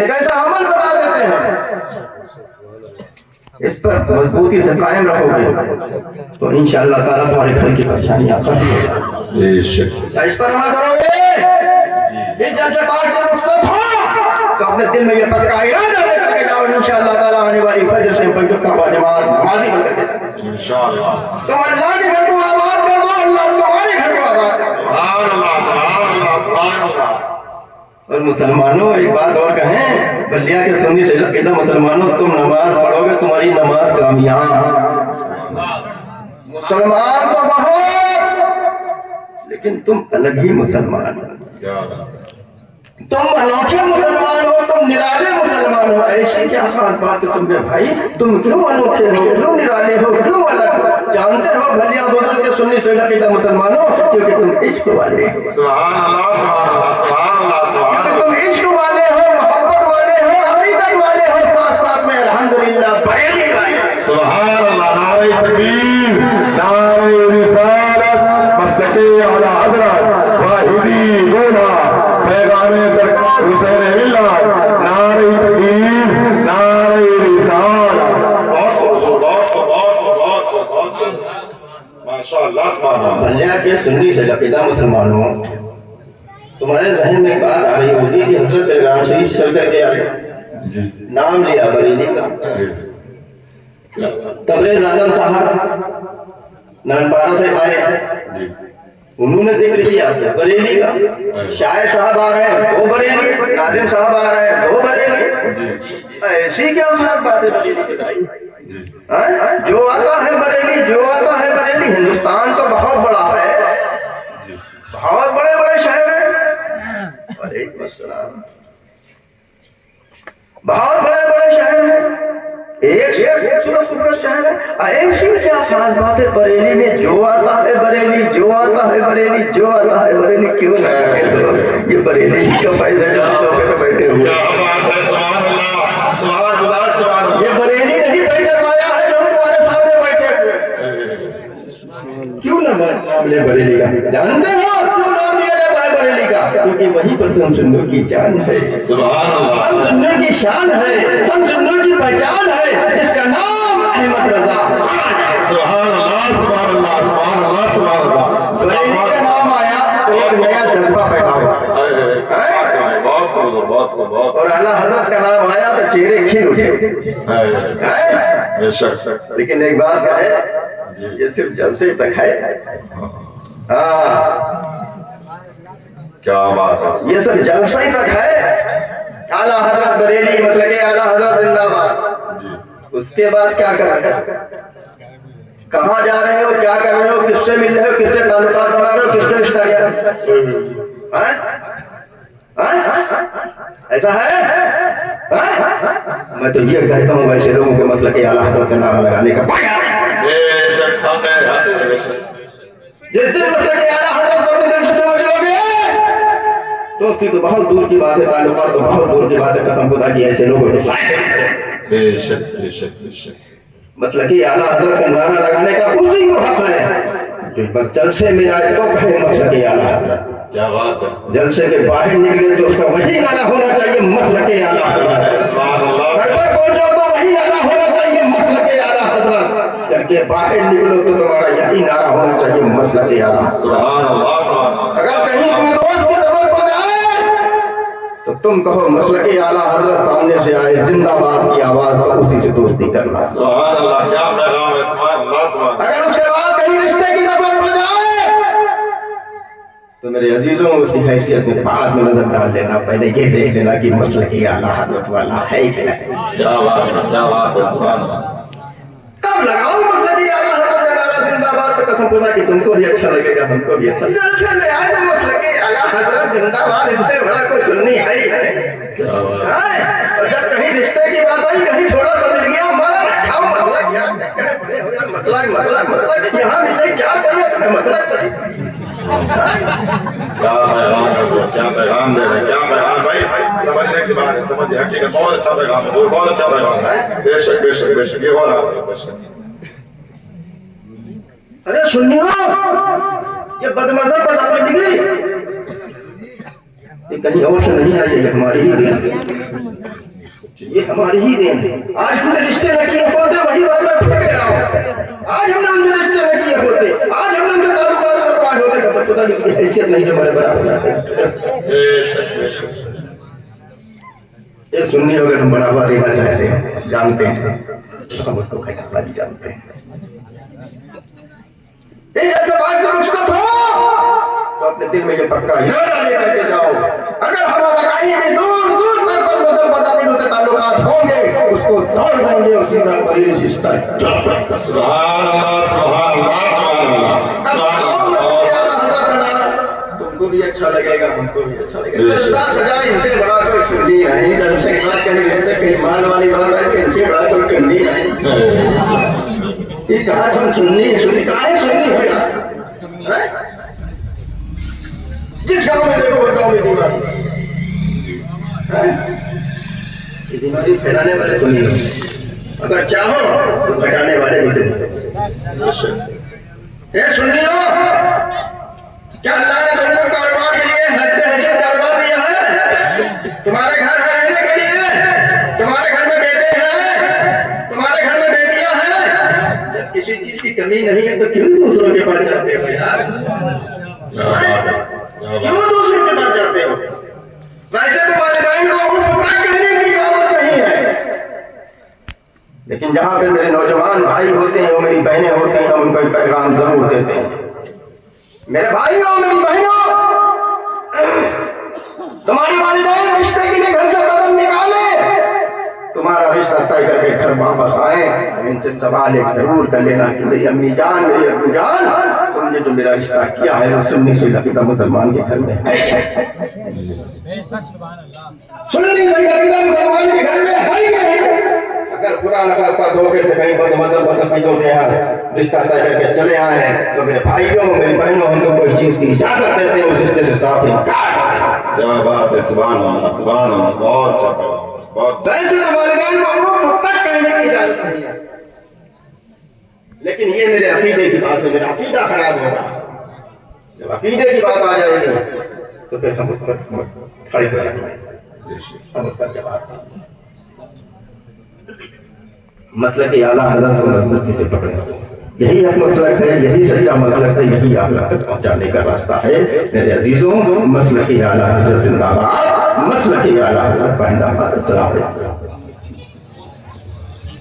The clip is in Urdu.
ایک ایسا عمل بتا دیتے ہیں، اس پر مضبوطی سے قائم رہو گے تو انشاءاللہ تعالیٰ تمہارے گھر کی پریشانیاں ختم ہو جائیں گی۔ بے شک اس پر عمل کرو گے، اس جیسے بات سے رخصت ہو تو اپنے دل میں یہ پکا ارادہ لے کر کے جاؤ، انشاءاللہ تعالیٰ آنے والی فجر سے فجر تک جماعت نمازی بن کر کے جاؤ۔ انشاءاللہ تم اللہ کے گھر کو آباد کر دو، اللہ تمہارے گھر کو آباد کر دو۔ سبحان اللہ سبحان اللہ سبحان اللہ۔ اور مسلمانوں ایک بات اور کہیں، بلیا کے سنی سے کہتا مسلمانوں تم نماز پڑھو گے تمہاری نماز کامیاب، مسلمان تو بہت لیکن تم الگ ہی مسلمان ہو، کیا بات ہے۔ تم انوکھے مسلمان ہو، تم نرالے مسلمان ہو۔ ایسی کیا خاص بات ہے تم میں بھائی، تم کیوں انوکھے ہو، کیوں نرالے ہو، کیوں الگ ہو؟ جانتے ہو بھلیا بزرگ کے سنی سے کہتا مسلمانوں کیونکہ تم عشق والے ہو، سبحان اللہ سبحان اللہ سبحان اللہ سبحان کیونکہ اللہ۔ تم عشق والے ہو، محبت والے ہو، عقیدت والے ہو، ساتھ ساتھ میں الحمدللہ بریلی والے ہو۔ سبحان اللہ، نعرہ تکبیر، نعرہ رسالت، مسلک اعلی حضرت واحدی گولا پیغام سرکار حسین ملت، نعرہ تکبیر، نعرہ رسالت۔ بہت خوبصورت، بہت ماشاءاللہ سبحان اللہ۔ بھلیا کے سنی سے لقیدہ مسلمانوں تمہارے ذہن میں ایک بات آ رہی ہوگی کہ حضرت پیغام شریف چل کر کے آئے، نام لیا بریلی کا، تبریز اعظم صاحب نانپارہ سے آئے، انہوں نے ذکر کیا بریلی کا، شاعر صاحب آ رہے ہیں وہ بریلی، ناظم صاحب آ رہے ہیں وہ بریلی۔ ایسی کیا صاحب بات ہے بریلی کی بھائی؟ جو آتا ہے بریلی، جو آتا ہے بریلی۔ ہندوستان تو بہت بڑا ہے، بہت بڑے بڑے شہر ہیں، وعلیکم السلام، بہت بڑے بڑے شہر ہیں، ایک شہر خوبصورت خوبصورت شہر ہے۔ ایسی کیا خاص بات ہے بریلی میں؟ جو آتا ہے بریلی، جو آتا ہے بریلی، جو آتا ہے بریلی۔ کیوں نہ یہ بریلی کا فائدہ جو سب بیٹھے ہوئے، کیا بات ہے، سبحان اللہ سبحان اللہ سبحان اللہ۔ یہ بریلی نہیں پہچانوایا ہے جو تمہارے سامنے بیٹھے ہوئے۔ کیوں نہ نام لے بریلی کا؟ جانتے ہو کیوں نام لیا جاتا ہے بریلی کا؟ کیونکہ وہیں پر تم سنوں کی جان ہے، سبحان اللہ، ہم سنوں کی شان ہے، ہم سنوں کی پہچان ہے، جس کا نام احمد رضا سبحان اللہ سبحان اللہ سبحان اللہ سبحان اللہ۔ بریلی کا نام آیا تو ایک نیا جذبہ پیدا ہوا، بہت خوبصورت، بہت خوبصورت، اور اعلیٰ حضرت کا نام آیا تو چہرے کھل اٹھے۔ بے شک۔ لیکن ایک بات ہے، یہ صرف جلسے تک ہے، ہاں کیا بات ہے، یہ سب جلسہ ہی تک ہے۔ اعلیٰ حضرت بریلی مسلک اعلیٰ حضرت زندہ باد، اس کے بعد کیا کر رہے ہو؟ کہاں جا رہے ہو؟ کیا کر رہے ہو؟ کس سے مل رہے ہو؟ کس سے تعلقات بنا رہے ہو؟ کس سے رشتہ کیا؟ ایسا ہے؟ میں تو یہ کہتا ہوں ویسے لوگوں کے مسلک اعلیٰ حضرت کا نعرہ لگانے کا بے شک، بے شک۔ جس دن مسلک اعلیٰ حضرت کو دل سے سمجھ لو گے، دوستی تو بہت دور کی بات ہے، تعلقات تو بہت دور کی بات ہے، قسم خدا کی ایسے لوگوں کے ساتھ بے شک بے شک بے شک۔ مسلکی اعلیٰ حضرت کا نعرہ لگانے کا اسی کو حق ہے جو بس جلسے میں آئے تو کہے مسلکی اعلیٰ حضرت، کیا بات ہے، جلسے کے باہر نکلے تو اس کا وہی نعرہ ہونا چاہیے مسلکی اعلیٰ حضرت، سبحان اللہ، گھر پر پہنچو تو وہی نعرہ ہونا چاہیے مسلکی اعلیٰ حضرت، کر کے باہر نکلو تو تمہارا یہی نعرہ ہونا چاہیے مسلکی اعلیٰ حضرت۔ سبحان اللہ سبحان اللہ۔ اگر کہیں تمہیں دوست کی ضرورت پڑ جائے تو تم کہو مسلکی اعلیٰ حضرت سامنے سے آئے، زندہ باد کی آواز تو اسی سے دوستی کرنا۔ سبحان اللہ، کیا پیغام ہے، سبحان اللہ سبحان اللہ۔ اگر اس کے بعد کہیں رشتے کی ضرورت پڑ جائے تو میرے عزیزوں اس کی حیثیت میں بعد میں نظر ڈال دینا، پہلے یہ دیکھ لینا کہ مسلکی اعلیٰ حضرت والا ہے کہ نہیں۔ کیا بات ہے، کیا بات ہے، سبحان اللہ۔ تب لگاؤ مسلکی اعلیٰ حضرت کا نعرہ زندہ باد، تو قسم خدا کہ تم کو بھی اچھا لگے گا، ہم کو بھی اچھا لگے گا۔ جلسے میں آئے تو مسلکی اعلیٰ حضرت زندہ باد، ان سے بڑا کوئی سنی ہے ہی نہیں۔ کیا بات ہے، اور جب کہیں رشتے کی بات آئی، کہیں تھوڑا سا مل گیا، ہمارا رکھاؤ مسلک یاد کرے بڑے ہو جائے، مسلک یہاں مل گئی، چار پہیے تمہیں مسلک پڑی۔ کیا پیغام ہے، کیا پیغام دے رہے ہیں، کیا پیغام بھائی، سمجھنے کی بات ہے، سمجھے حقیقت، بہت اچھا پیغام ہے، بہت اچھا پیغام ہے، بے شک بے شک بے شک، یہ ہو رہا ہے، بے شک۔ ارے سنیو، یہ بدمزہ بدآمدگی یہ کہیں اور سے نہیں آئی، یہ ہماری ہی یہ ہماری ہی دین ہے. آج ہم نے رشتے نہ کیے ہوتے, وہی بات میں پھر کہہ رہا ہوں, آج ہم نے ان سے رشتے نہ کیے ہوتے, آج ہم نے ان سے تعلقات رکھوائے ہوتے, کا پتہ نہیں کہ حیثیت نہیں جو ہمارے برابر جاتے. بے شک بے شک. ایک سنی اگر ہم بڑھاوا دینا چاہتے ہیں, جانتے ہیں, تو ہم اس کو خیر اللہ جی جانتے ہیں. اس اعتبار سے رخصت ہو تو اپنے دل میں یہ پکا ارادہ لے کر کے جاؤ, اگر ہمارا کہیں بھی دور دور میں پر بدل بدل سے تعلقات ہوں گے, اس کو توڑ دیں گے, اسی کا بڑی رشتہ ہے. سبحان اللہ سبحان اللہ سبحان اللہ. تم کو بھی اچھا لگے گا, ہم کو بھی اچھا لگے گا. ساتھ سجائے ان سے بڑا کوئی سنی نہیں, جب سے بات کرنے رشتے کے مال والی بات ہے کہ ان سے بڑا کوئی کنی نہیں. یہ کہا ہم سنی کہاں سنی ہے یار. جس گاؤں میں دیکھو وہ گاؤں میں بیماری, یہ بیماری پھیلانے والے تو نہیں ہوتے, اگر چاہو تو گھٹانے والے بھی تو. اے سنیو, کیا اللہ نے تم کو کاروبار کے لیے حد حیثیت کاروبار دیا ہے؟ تمہارے گھر رہنے کے لیے, تمہارے گھر میں بیٹے ہیں, تمہارے گھر میں بیٹیاں ہیں. جب کسی چیز کی کمی نہیں ہے تو کیوں دوسروں کے پاس جاتے ہو یار؟ کیوں دوسروں کے پاس جاتے ہو؟ ویسے تو والدین کو پتہ کہنے کی اجازت نہیں ہے, لیکن جہاں پہ میرے نوجوان بھائی ہوتے ہیں, وہ میری بہنیں ہوتی ہیں, ہم ان کو ایک پیغام ضرور دیتے ہیں. میرے بھائیوں, میری بہنوں, تمہارے والدین رشتے کے لیے گھر سے قدم نکالے, تمہارا رشتہ طے کر کے گھر واپس آئے, ان سے سوال ایک ضرور کر لینا کہ میری امی جان, میری ابو جان, تم نے جو میرا رشتہ کیا ہے وہ سنی سے لقیدہ مسلمان کے گھر میں ہے. سنی سے لقیدہ مسلمان کے گھر میں ہے یا نہیں؟ اگر قرآن خاصہ دھوکے سے کہیں بد مذہب بدعقیدوں کے یہاں رشتہ طے کر کے چلے آئے ہیں, تو میرے بھائیوں, میری بہنوں, ہم کو اس چیز کی اجازت دیتے ہیں, اس رشتے سے صاف انکار. کیا بات ہے, سبحان اللہ سبحان اللہ. بہت اچھا بہت. ویسے تو والدین کو وہ تک کہنے کی اجازت نہیں ہے, لیکن یہ میرے عقیدے کی بات ہے, میرا عقیدہ خراب ہوگا. جب عقیدے کی بات آ جائے گی تو پھر ہم اس پر کھڑے ہو جائیں گے, ہم اس کا جواب دیں گے. مسلک اعلیٰ حضرت کو مضبوطی سے پکڑے, یہی ایک مسلک ہے, یہی سچا مسلک ہے, یہی اعلیٰ تک پہنچانے کا راستہ ہے. میرے عزیزوں, مسلک اعلیٰ حضرت زندہ باد, مسلک اعلیٰ حضرت پائندہ باد. السلام علیکم.